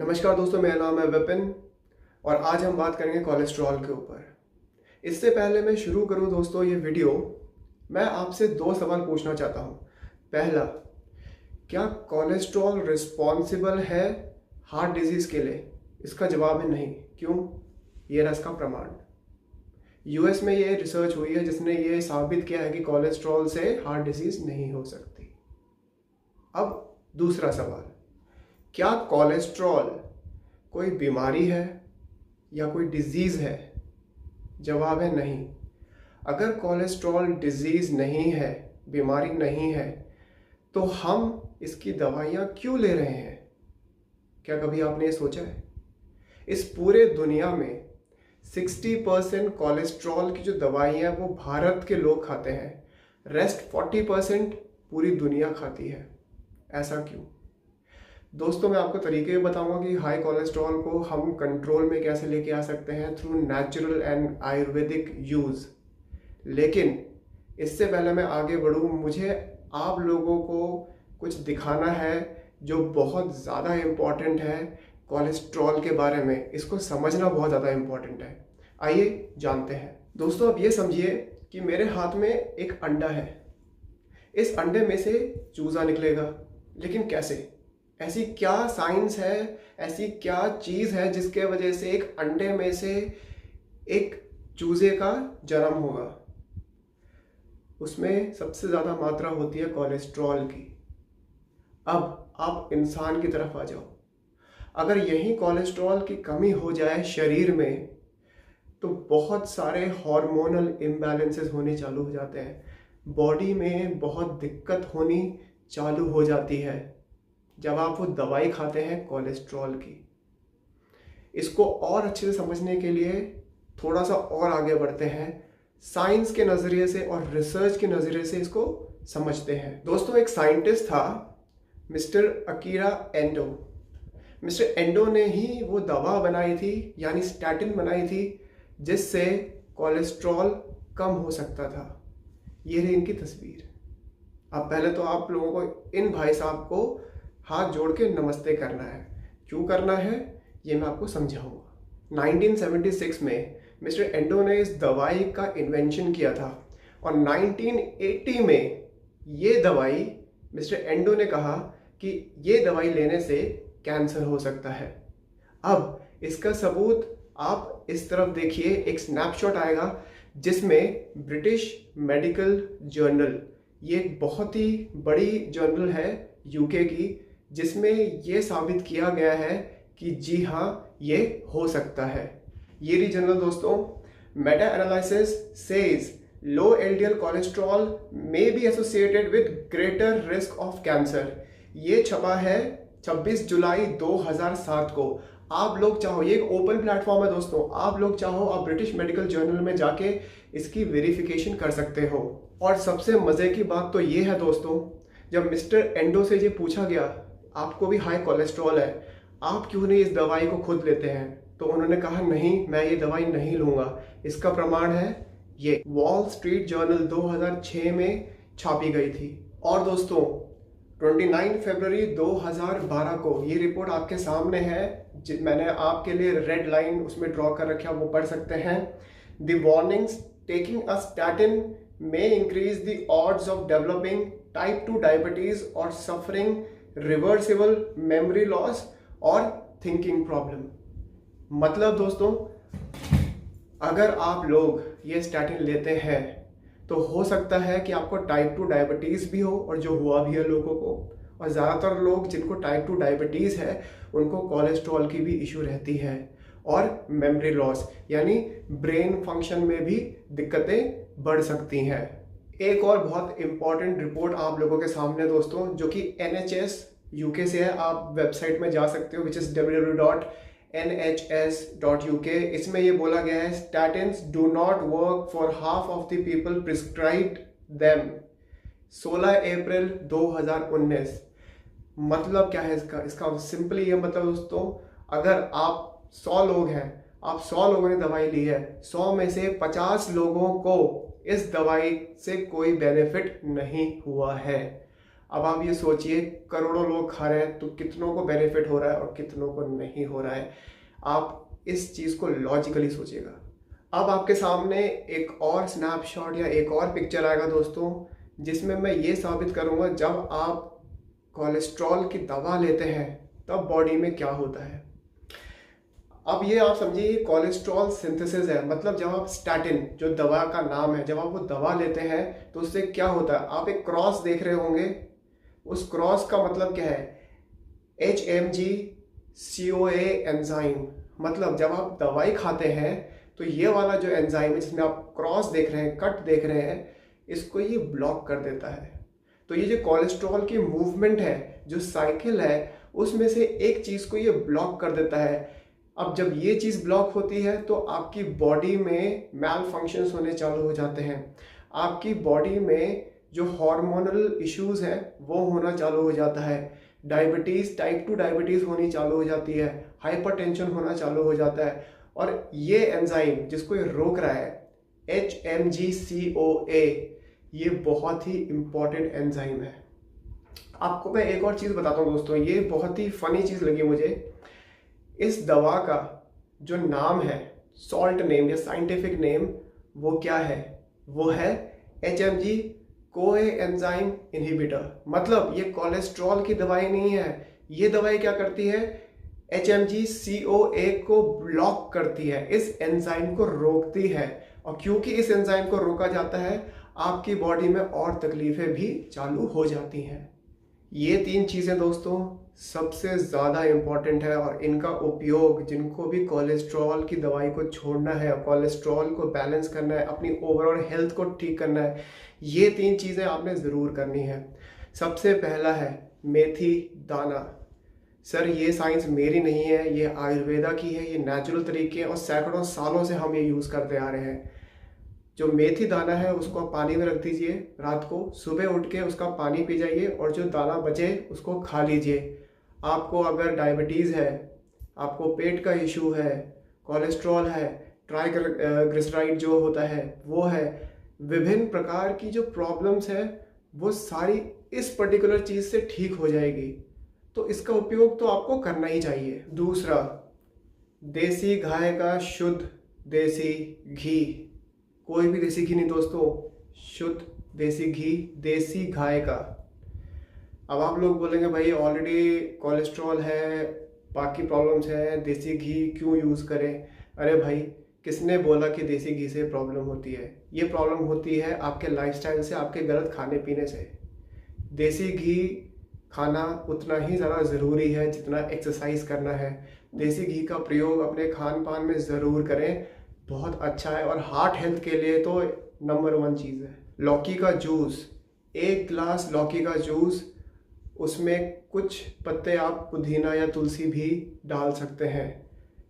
नमस्कार दोस्तों, मेरा नाम है विपिन और आज हम बात करेंगे कोलेस्ट्रॉल के ऊपर। इससे पहले मैं शुरू करूं दोस्तों ये वीडियो, मैं आपसे दो सवाल पूछना चाहता हूं। पहला, क्या कोलेस्ट्रॉल रिस्पॉन्सिबल है हार्ट डिजीज़ के लिए? इसका जवाब है नहीं। क्यों? ये रहा इसका प्रमाण। यूएस में ये रिसर्च हुई है जिसने ये साबित किया है कि कोलेस्ट्रॉल से हार्ट डिजीज़ नहीं हो सकती। अब दूसरा सवाल, क्या कोलेस्ट्रॉल कोई बीमारी है या कोई डिजीज़ है? जवाब है नहीं। अगर कोलेस्ट्रॉल डिजीज़ नहीं है, बीमारी नहीं है, तो हम इसकी दवाइयाँ क्यों ले रहे हैं? क्या कभी आपने ये सोचा है? इस पूरे दुनिया में 60% कोलेस्ट्रॉल की जो दवाइयाँ हैं वो भारत के लोग खाते हैं, रेस्ट 40% पूरी दुनिया खाती है। ऐसा क्यों? दोस्तों, मैं आपको तरीके बताऊंगा कि हाई कोलेस्ट्रॉल को हम कंट्रोल में कैसे लेके आ सकते हैं through natural and Ayurvedic use. लेकिन इससे पहले मैं आगे बढ़ूँ, मुझे आप लोगों को कुछ दिखाना है जो बहुत ज़्यादा इम्पॉर्टेंट है कोलेस्ट्रॉल के बारे में। इसको समझना बहुत ज़्यादा इम्पॉर्टेंट है। आइए जानते हैं। दोस्तों, अब ये समझिए कि मेरे हाथ में एक अंडा है। इस अंडे में से चूज़ा निकलेगा, लेकिन कैसे? ऐसी क्या साइंस है, ऐसी क्या चीज़ है जिसके वजह से एक अंडे में से एक चूजे का जन्म होगा? उसमें सबसे ज़्यादा मात्रा होती है कोलेस्ट्रॉल की। अब आप इंसान की तरफ आ जाओ। अगर यही कोलेस्ट्रॉल की कमी हो जाए शरीर में तो बहुत सारे हार्मोनल इम्बैलेंसेस होने चालू हो जाते हैं। बॉडी में बहुत दिक्कत होनी चालू हो जाती है जब आप वो दवाई खाते हैं कोलेस्ट्रॉल की। इसको और अच्छे से समझने के लिए थोड़ा सा और आगे बढ़ते हैं, साइंस के नज़रिए से और रिसर्च के नज़रिए से इसको समझते हैं। दोस्तों, एक साइंटिस्ट था mister Akira endo. Mister endo ने ही वो दवा बनाई थी, यानी स्टैटिन बनाई थी, जिससे कोलेस्ट्रॉल कम हो सकता था। ये रही इनकी तस्वीर। अब पहले तो आप लोगों को इन भाई साहब को हाथ जोड़ के नमस्ते करना है। क्यों करना है ये मैं आपको समझाऊंगा। 1976 में मिस्टर एंडो ने इस दवाई का इन्वेंशन किया था और 1980 में ये दवाई मिस्टर एंडो ने कहा कि ये दवाई लेने से कैंसर हो सकता है। अब इसका सबूत आप इस तरफ देखिए, एक स्नैपशॉट आएगा जिसमें ब्रिटिश मेडिकल जर्नल, ये एक बहुत ही बड़ी जर्नल है यूके की, जिसमें ये साबित किया गया है कि जी हाँ, ये हो सकता है। ये रही जर्नल दोस्तों, Meta analysis says low LDL cholesterol may be associated with greater risk of cancer. ये छपा है 26 जुलाई 2007 को। आप लोग चाहो, ये एक ओपन प्लेटफॉर्म है दोस्तों, आप लोग चाहो आप ब्रिटिश मेडिकल जर्नल में जाके इसकी वेरिफिकेशन कर सकते हो। और सबसे मज़े की बात तो ये है दोस्तों, जब मिस्टर एंडो से ये पूछा गया आपको भी हाई कोलेस्ट्रॉल है, आप क्यों नहीं इस दवाई को खुद लेते हैं, तो उन्होंने कहा नहीं, मैं ये दवाई नहीं लूँगा। इसका प्रमाण है ये वॉल स्ट्रीट जर्नल 2006 में छापी गई थी। और दोस्तों, 29 फरवरी 2012 को ये रिपोर्ट आपके सामने है, मैंने आपके लिए रेड लाइन उसमें ड्रॉ कर रखा, वो पढ़ सकते हैं। The warnings taking a statin may increase the odds of developing type 2 diabetes or suffering reversible memory loss or thinking problem। मतलब दोस्तों, अगर आप लोग ये स्टैटिन लेते हैं तो हो सकता है कि आपको टाइप 2 डायबिटीज़ भी हो, और जो हुआ भी है लोगों को। और ज़्यादातर लोग जिनको टाइप 2 डायबिटीज़ है उनको कोलेस्ट्रॉल की भी इशू रहती है, और मेमोरी लॉस यानी ब्रेन फंक्शन में भी दिक्कतें बढ़ सकती हैं। एक और बहुत इम्पॉर्टेंट रिपोर्ट आप लोगों के सामने दोस्तों, जो कि NHS UK से है, आप वेबसाइट में जा सकते हो, विच इज़ www.nhs.uk। इसमें ये बोला गया है, statins do not work for half of the people prescribed them. 16 अप्रैल 2019। मतलब क्या है इसका सिंपली ये मतलब दोस्तों, अगर आप 100 लोग हैं, आप 100 लोगों ने दवाई ली है, 100 में से 50 लोगों को इस दवाई से कोई बेनिफिट नहीं हुआ है। अब आप ये सोचिए, करोड़ों लोग खा रहे हैं तो कितनों को बेनिफिट हो रहा है और कितनों को नहीं हो रहा है। आप इस चीज़ को लॉजिकली सोचिएगा। अब आपके सामने एक और स्नैपशॉट या एक और पिक्चर आएगा दोस्तों, जिसमें मैं ये साबित करूँगा जब आप कोलेस्ट्रॉल की दवा लेते हैं तब बॉडी में क्या होता है। अब ये आप समझिए, ये कोलेस्ट्रॉल सिंथेसिस है। मतलब जब आप स्टैटिन, जो दवा का नाम है, जब आप वो दवा लेते हैं तो उससे क्या होता है, आप एक क्रॉस देख रहे होंगे। उस क्रॉस का मतलब क्या है, HMG CoA एंजाइम। मतलब जब आप दवाई खाते हैं तो ये वाला जो एंजाइम है जिसमें आप क्रॉस देख रहे हैं, कट देख रहे हैं, इसको ये ब्लॉक कर देता है। तो ये जो कोलेस्ट्रॉल की मूवमेंट है, जो साइकिल है, उसमें से एक चीज़ को ये ब्लॉक कर देता है। अब जब ये चीज़ ब्लॉक होती है तो आपकी बॉडी में मैल फंक्शंस होने चालू हो जाते हैं। आपकी बॉडी में जो हार्मोनल इश्यूज़ हैं वो होना चालू हो जाता है। डायबिटीज़, टाइप 2 डायबिटीज़ होनी चालू हो जाती है। हाइपरटेंशन होना चालू हो जाता है। और ये एंजाइम जिसको ये रोक रहा है, HMG CoA, ये बहुत ही इम्पॉर्टेंट एंजाइम है। आपको मैं एक और चीज़ बताता हूँ दोस्तों, ये बहुत ही फनी चीज़ लगी मुझे। इस दवा का जो नाम है, सॉल्ट नेम या साइंटिफिक नेम, वो क्या है, वो है HMG CoA एंजाइम इनहिबिटर। मतलब ये कोलेस्ट्रॉल की दवाई नहीं है। ये दवाई क्या करती है, HMG CoA को ब्लॉक करती है, इस एंजाइम को रोकती है। और क्योंकि इस एंजाइम को रोका जाता है, आपकी बॉडी में और तकलीफें भी चालू हो जाती हैं। ये 3 चीज़ें दोस्तों सबसे ज़्यादा इम्पॉर्टेंट है और इनका उपयोग जिनको भी कोलेस्ट्रॉल की दवाई को छोड़ना है, कोलेस्ट्रॉल को बैलेंस करना है, अपनी ओवरऑल हेल्थ को ठीक करना है, ये 3 चीज़ें आपने ज़रूर करनी है। सबसे पहला है मेथी दाना। सर ये साइंस मेरी नहीं है, ये आयुर्वेदा की है, ये नेचुरल तरीके हैं और सैकड़ों सालों से हम ये यूज़ करते आ रहे हैं। जो मेथी दाना है उसको आप पानी में रख दीजिए रात को, सुबह उठ के उसका पानी पी जाइए और जो दाना बचे उसको खा लीजिए। आपको अगर डायबिटीज़ है, आपको पेट का इशू है, कोलेस्ट्रॉल है, ट्राइग्लिसराइड जो होता है वो है, विभिन्न प्रकार की जो प्रॉब्लम्स है वो सारी इस पर्टिकुलर चीज़ से ठीक हो जाएगी। तो इसका उपयोग तो आपको करना ही चाहिए। दूसरा, देसी गाय का शुद्ध देसी घी। कोई भी देसी घी नहीं दोस्तों, शुद्ध देसी घी, देसी गाय का। अब आप लोग बोलेंगे भाई ऑलरेडी कोलेस्ट्रॉल है, बाकी प्रॉब्लम्स हैं, देसी घी क्यों यूज़ करें। अरे भाई, किसने बोला कि देसी घी से प्रॉब्लम होती है। ये प्रॉब्लम होती है आपके लाइफस्टाइल से, आपके गलत खाने पीने से। देसी घी खाना उतना ही ज़्यादा ज़रूरी है जितना एक्सरसाइज करना है। देसी घी का प्रयोग अपने खान पान में ज़रूर करें, बहुत अच्छा है और हार्ट हेल्थ के लिए तो नंबर 1 चीज़ है। लौकी का जूस, 1 गिलास लौकी का जूस, उसमें कुछ पत्ते आप पुदीना या तुलसी भी डाल सकते हैं।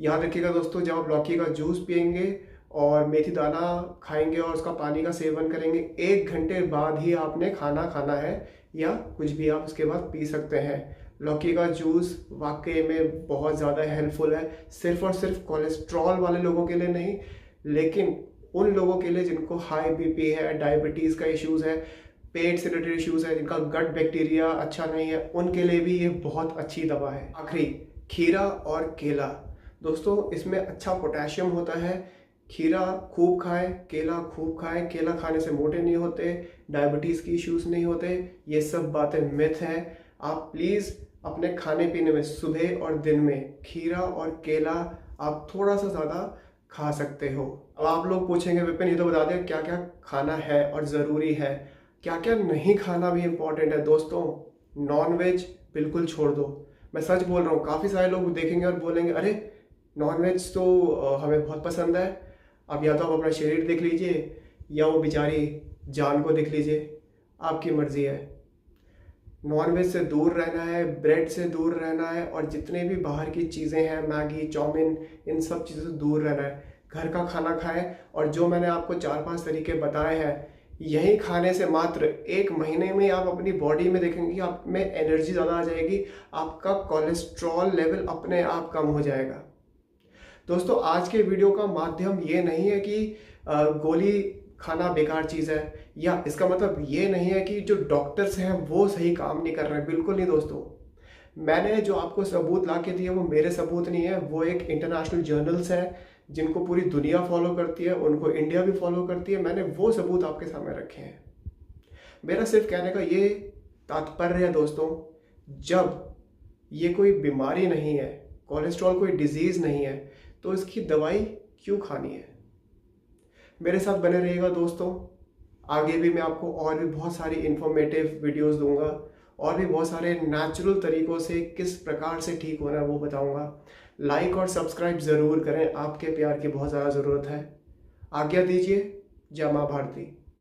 याद रखिएगा दोस्तों, जब आप लौकी का जूस पियेंगे और मेथी दाना खाएंगे और उसका पानी का सेवन करेंगे, 1 घंटे बाद ही आपने खाना खाना है या कुछ भी आप उसके बाद पी सकते हैं। लौकी का जूस वाकई में बहुत ज़्यादा हेल्पफुल है, सिर्फ और सिर्फ कोलेस्ट्रॉल वाले लोगों के लिए नहीं, लेकिन उन लोगों के लिए जिनको हाई BP है, डायबिटीज़ का इश्यूज़ है, पेट से रिलेटेड इश्यूज़ है, जिनका गट बैक्टीरिया अच्छा नहीं है, उनके लिए भी ये बहुत अच्छी दवा है। आखिरी, खीरा और केला। दोस्तों इसमें अच्छा पोटेशियम होता है। खीरा खूब खाएं, केला खूब खाएं। केला खाने से मोटे नहीं होते, डायबिटीज़ की इश्यूज़ नहीं होते। ये सब बातें मिथ हैं। आप प्लीज़ अपने खाने पीने में सुबह और दिन में खीरा और केला आप थोड़ा सा ज़्यादा खा सकते हो। अब आप लोग पूछेंगे विपिन ये तो बता दें क्या क्या खाना है और ज़रूरी है, क्या क्या नहीं खाना भी इम्पॉर्टेंट है। दोस्तों नॉनवेज बिल्कुल छोड़ दो, मैं सच बोल रहा हूँ। काफ़ी सारे लोग देखेंगे और बोलेंगे अरे नॉनवेज तो हमें बहुत पसंद है। अब या तो आप अपना शरीर देख लीजिए या वो बेचारी जान को देख लीजिए, आपकी मर्ज़ी है। नॉनवेज से दूर रहना है, ब्रेड से दूर रहना है और जितने भी बाहर की चीज़ें हैं, मैगी, चाउमीन, इन सब चीज़ों से दूर रहना है। घर का खाना खाएं और जो मैंने आपको 4-5 तरीके बताए हैं, यही खाने से मात्र 1 महीने में आप अपनी बॉडी में देखेंगे कि आप में एनर्जी ज़्यादा आ जाएगी, आपका कोलेस्ट्रॉल लेवल अपने आप कम हो जाएगा। दोस्तों आज के वीडियो का माध्यम ये नहीं है कि गोली खाना बेकार चीज़ है, या इसका मतलब ये नहीं है कि जो डॉक्टर्स हैं वो सही काम नहीं कर रहे हैं। बिल्कुल नहीं दोस्तों। मैंने जो आपको सबूत ला के दिए वो मेरे सबूत नहीं है, वो एक इंटरनेशनल जर्नल्स है जिनको पूरी दुनिया फॉलो करती है, उनको इंडिया भी फॉलो करती है। मैंने वो सबूत आपके सामने रखे हैं। मेरा सिर्फ कहने का ये तात्पर्य है दोस्तों, जब ये कोई बीमारी नहीं है, कोलेस्ट्रॉल कोई डिजीज़ नहीं है, तो इसकी दवाई क्यों खानी है। मेरे साथ बने रहिएगा दोस्तों। आगे भी मैं आपको और भी बहुत सारी इंफॉर्मेटिव वीडियोस दूंगा, और भी बहुत सारे नेचुरल तरीक़ों से किस प्रकार से ठीक होना है वो बताऊंगा। लाइक और सब्सक्राइब ज़रूर करें, आपके प्यार की बहुत ज़्यादा ज़रूरत है। आज्ञा दीजिए। जय माँ भारती।